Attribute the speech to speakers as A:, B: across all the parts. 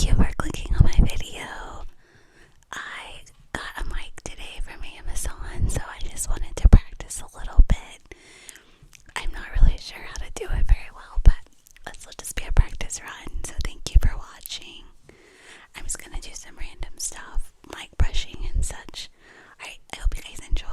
A: you for clicking on my video. I got a mic today from Amazon, so I just wanted to practice a little bit. I'm not really sure how to do it very well, but this will just be a practice run, so thank you for watching. I'm just gonna do some random stuff, mic brushing and such. Alright, I hope you guys enjoy.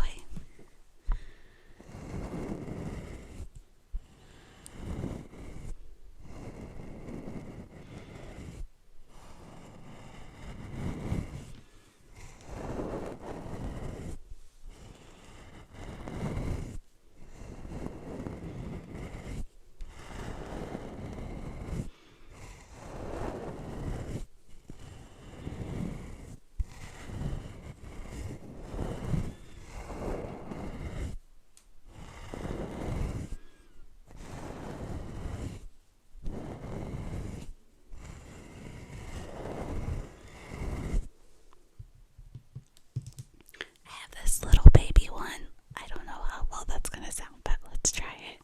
A: This little baby one. I don't know how well that's gonna sound, but let's try it.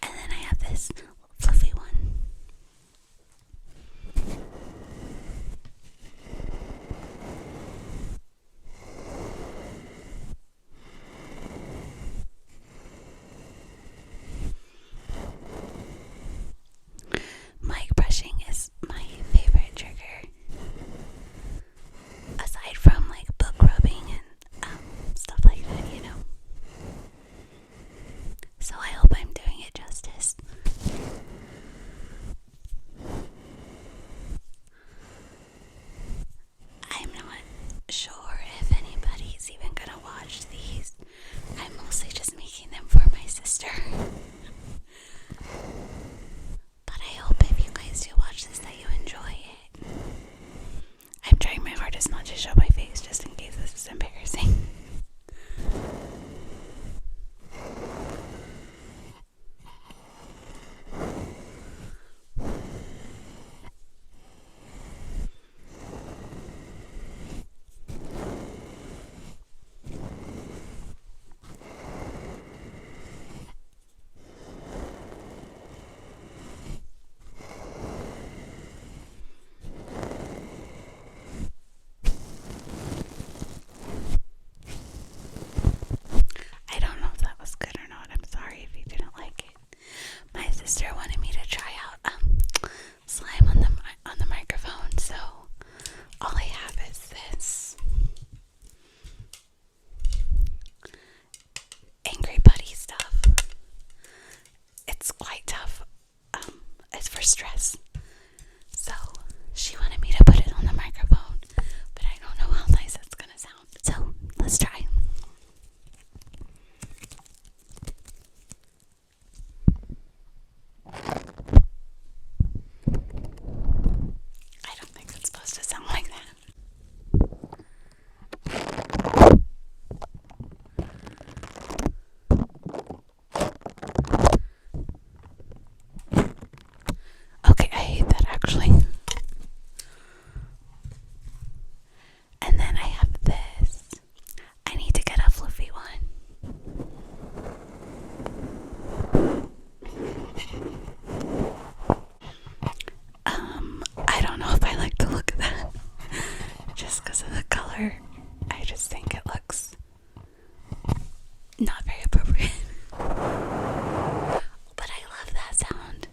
A: And then I have this fluffy one. Mic brushing is my favorite trigger. Aside from like book rubbing and stuff like that, you know. So I hope I'm doing it justice. I'm not sure if anybody's even gonna watch these. I'm mostly just making them for my sister. But I hope if you guys do watch this that you enjoy it. I'm trying my hardest not to show my face just in case this is embarrassing. I don't know if that was good or not. I'm sorry if you didn't like it. My sister wanted me to try out slime on the microphone, so all I have is this Angry Buddy stuff. It's quite tough. It's for stress. So she wanted me to put it on the microphone, but I don't know how nice it's gonna sound. So let's try. I don't think it's supposed to sound like that. Okay, I hate that actually. And then I have this. I need to get a fluffy one. I don't know if I like the look of that. Just because of the color. I just think it looks not very appropriate. But I love that sound.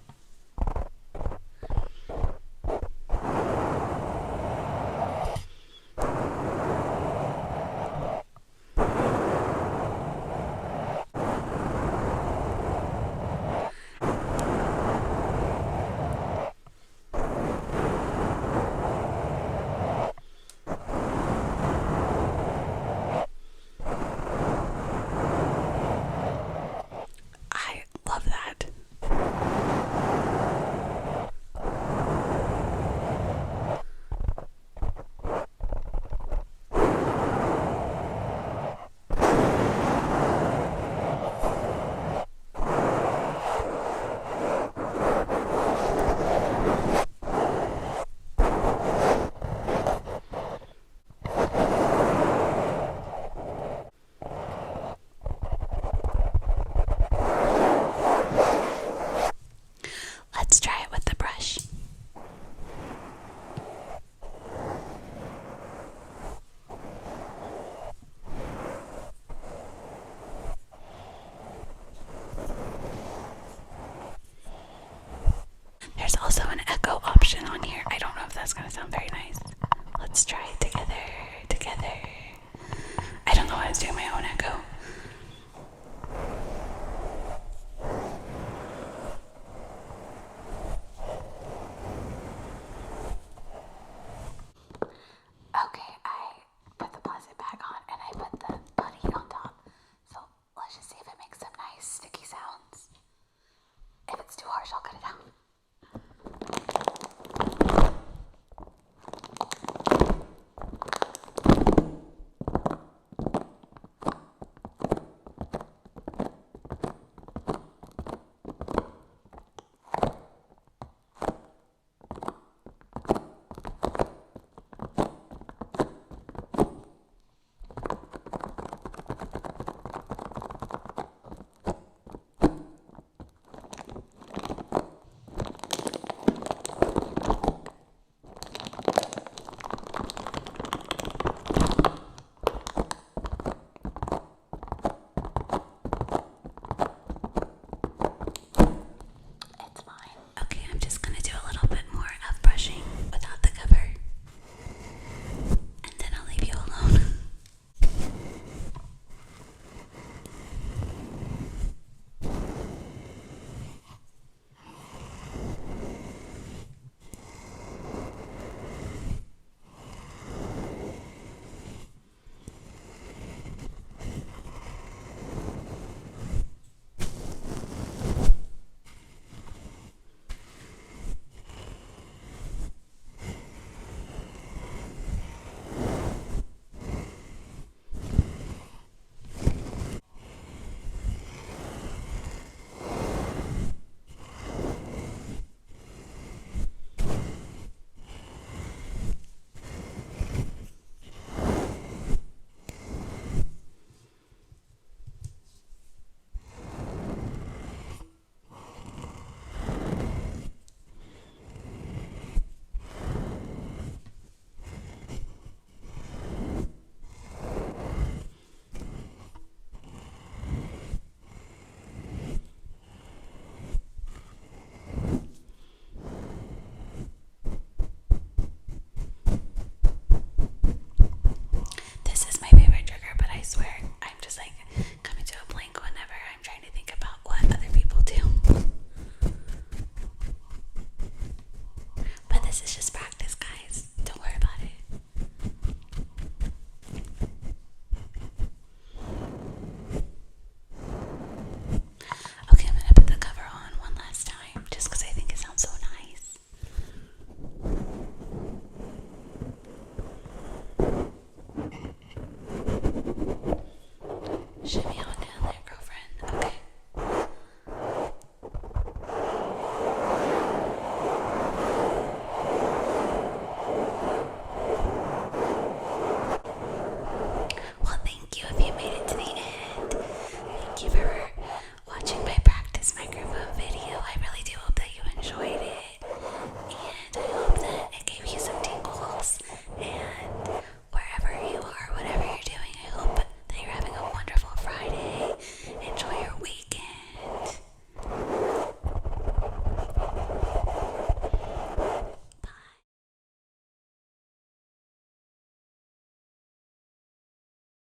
A: let's try it together. I don't know how to do my own